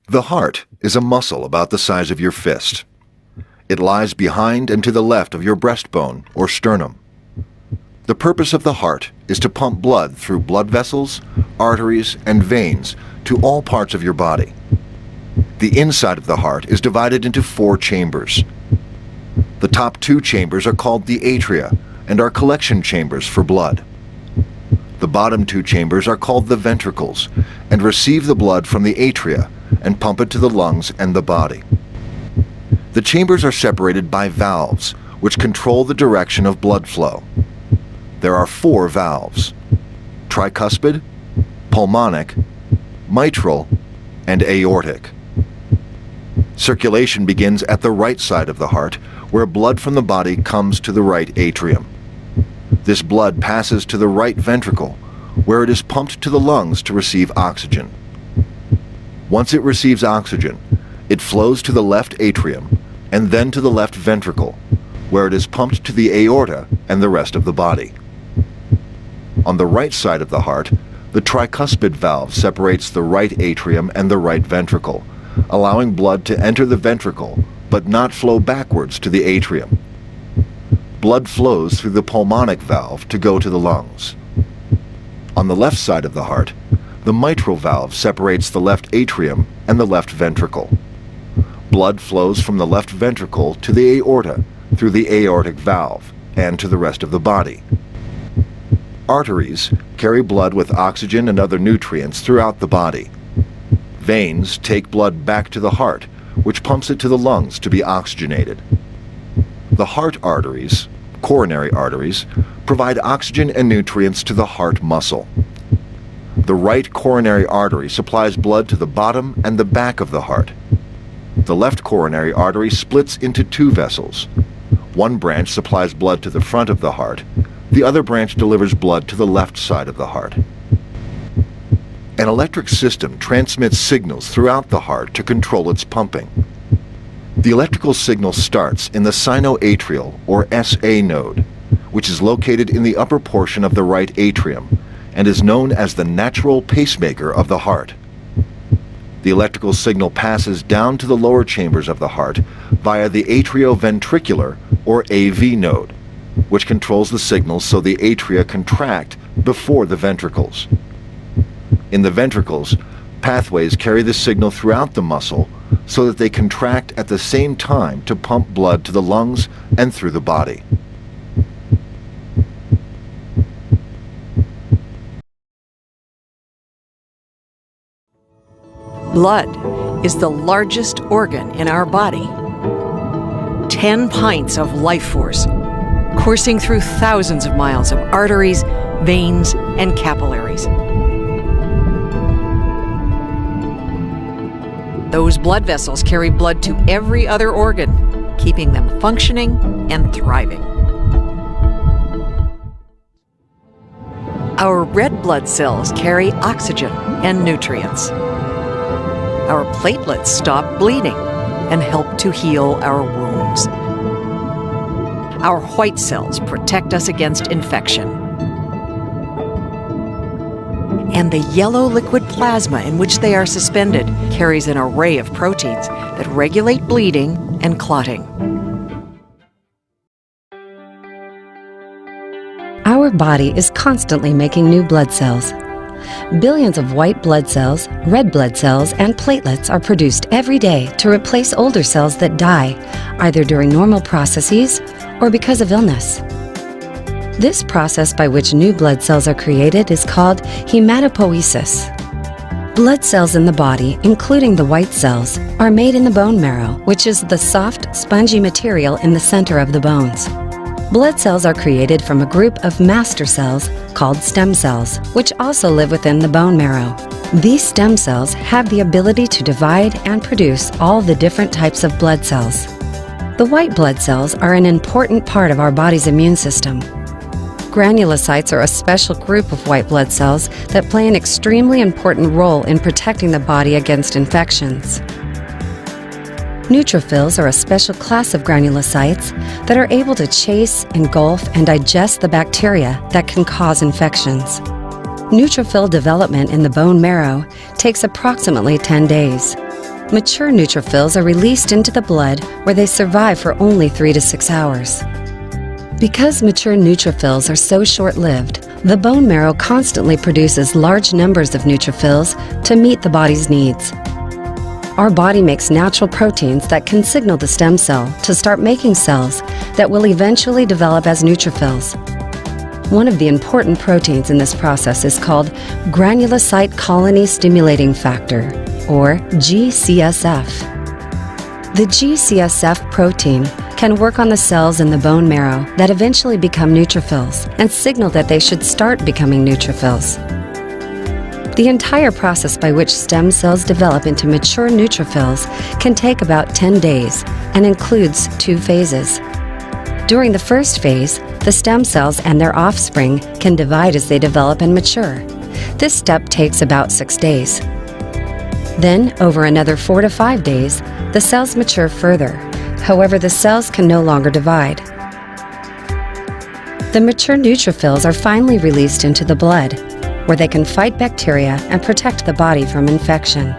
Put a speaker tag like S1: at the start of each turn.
S1: The heart is a muscle about the size of your fist. It lies behind and to the left of your breastbone or sternum. The purpose of the heart is to pump blood through blood vessels, arteries, and veins to all parts of your body. The inside of the heart is divided into 4 chambers. The top 2 chambers are called the atria and are collection chambers for blood. The bottom 2 chambers are called the ventricles and receive the blood from the atria and pump it to the lungs and the body. The chambers are separated by valves, which control the direction of blood flow. There are 4 valves: tricuspid, pulmonic, mitral, and aortic. Circulation begins at the right side of the heart, where blood from the body comes to the right atrium. This blood passes to the right ventricle, where it is pumped to the lungs to receive oxygen. Once it receives oxygen, it flows to the left atrium and then to the left ventricle, where it is pumped to the aorta and the rest of the body. On the right side of the heart, the tricuspid valve separates the right atrium and the right ventricle, allowing blood to enter the ventricle but not flow backwards to the atrium. Blood flows through the pulmonic valve to go to the lungs. On the left side of the heart, the mitral valve separates the left atrium and the left ventricle. Blood flows from the left ventricle to the aorta through the aortic valve and to the rest of the body. Arteries carry blood with oxygen and other nutrients throughout the body. Veins take blood back to the heart, which pumps it to the lungs to be oxygenated. The heart arteries, coronary arteries, provide oxygen and nutrients to the heart muscle. The right coronary artery supplies blood to the bottom and the back of the heart. The left coronary artery splits into 2 vessels. One branch supplies blood to the front of the heart. The other branch delivers blood to the left side of the heart. An electric system transmits signals throughout the heart to control its pumping. The electrical signal starts in the sinoatrial or SA node, which is located in the upper portion of the right atrium and is known as the natural pacemaker of the heart. The electrical signal passes down to the lower chambers of the heart via the atrioventricular or AV node, which controls the signal so the atria contract before the ventricles. In the ventricles, pathways carry the signal throughout the muscle so that they contract at the same time to pump blood to the lungs and through the body.
S2: Blood is the largest organ in our body. 10 pints of life force coursing through thousands of miles of arteries, veins, and capillaries. Those blood vessels carry blood to every other organ, keeping them functioning and thriving. Our red blood cells carry oxygen and nutrients. Our platelets stop bleeding and help to heal our wounds. Our white cells protect us against infection. And the yellow liquid plasma in which they are suspended carries an array of proteins that regulate bleeding and clotting.
S3: Our body is constantly making new blood cells. Billions of white blood cells, red blood cells, and platelets are produced every day to replace older cells that die, either during normal processes or because of illness. This process by which new blood cells are created is called hematopoiesis. Blood cells in the body, including the white cells, are made in the bone marrow, which is the soft, spongy material in the center of the bones. Blood cells are created from a group of master cells called stem cells, which also live within the bone marrow. These stem cells have the ability to divide and produce all the different types of blood cells. The white blood cells are an important part of our body's immune system. Granulocytes are a special group of white blood cells that play an extremely important role in protecting the body against infections. Neutrophils are a special class of granulocytes that are able to chase, engulf, and digest the bacteria that can cause infections. Neutrophil development in the bone marrow takes approximately 10 days. Mature neutrophils are released into the blood where they survive for only 3 to 6 hours. Because mature neutrophils are so short-lived, the bone marrow constantly produces large numbers of neutrophils to meet the body's needs. Our body makes natural proteins that can signal the stem cell to start making cells that will eventually develop as neutrophils. One of the important proteins in this process is called granulocyte colony stimulating factor, or GCSF. The GCSF protein can work on the cells in the bone marrow that eventually become neutrophils and signal that they should start becoming neutrophils. The entire process by which stem cells develop into mature neutrophils can take about 10 days and includes 2 phases. During the first phase, the stem cells and their offspring can divide as they develop and mature. This step takes about 6 days. Then, over another 4 to 5 days, the cells mature further. However, the cells can no longer divide. The mature neutrophils are finally released into the blood, where they can fight bacteria and protect the body from infection.